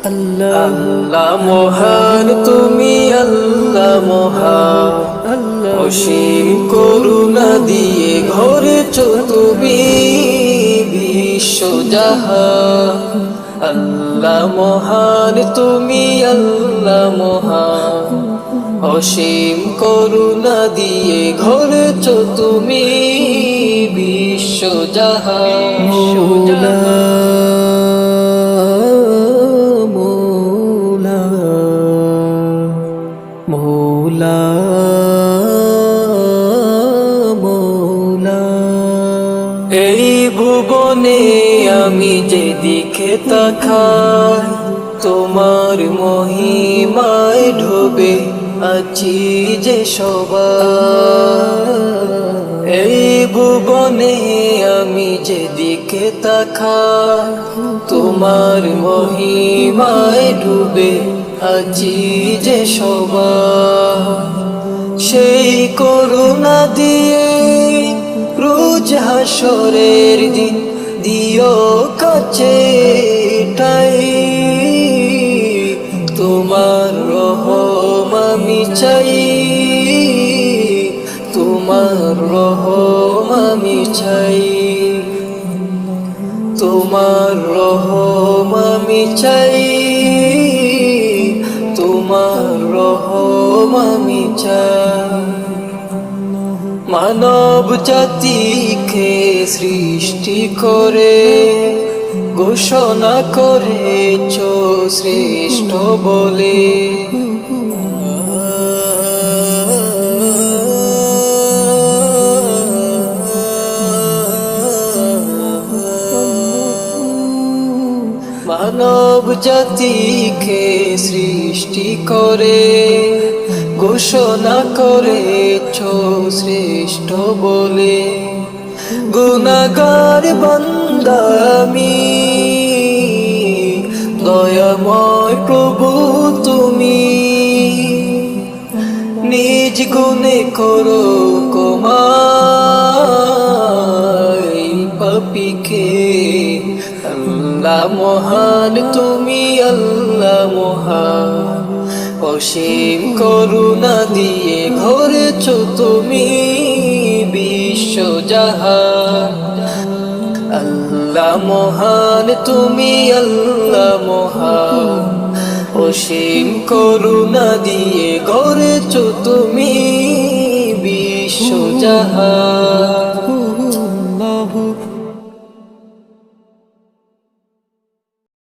আল্লাহ মহান তুমি, আল্লাহ মহান, অসীম করুণা দিয়ে ঘরেছ তুমি বিশ্বজাহান। আল্লাহ মহান তুমি, আল্লাহ মহান, অসীম করুণা দিয়ে ঘরেছ তুমি বিশ্বজাহান। মৌলা মৌলা, এই ভুবনে আমি যেদিকে তাকাই তোমার মহিমায় ডুবে আছি যে সবাই। এই ভুবনে আমি যেদিকে তাকাই তোমার মহিমায় ডুবে আছি যে সবাই। সেই করুণা দিয়ে রোজ হাসরের দিন দিও কাছে ঠাই। তোমার রহম আমি চাই, তোমার রহম আমি চাই, তোমার রহম আমি চাই, তোমার রহম আমি চাই। মানব জাতিকে সৃষ্টি করে ঘোষণা করেছ শ্রেষ্ঠ বলে। মানব জাতিকে সৃষ্টি করে ঘোষণা করেছ শ্রেষ্ঠ বলে। গুনাহগার বান্দা আমি, দয়াময় প্রভু তুমি নিজ গুণে করো ক্ষমা এই পাপীকে। আল্লাহ মহান তুমি, আল্লাহ মহান, অসীম করুণা দিয়ে ঘরেছ তুমি বিশ্বজাহান। আল্লাহ মহান তুমি, আল্লাহ মহান, অসীম করুণা দিয়ে ঘরেছ তুমি বিশ্বজাহান।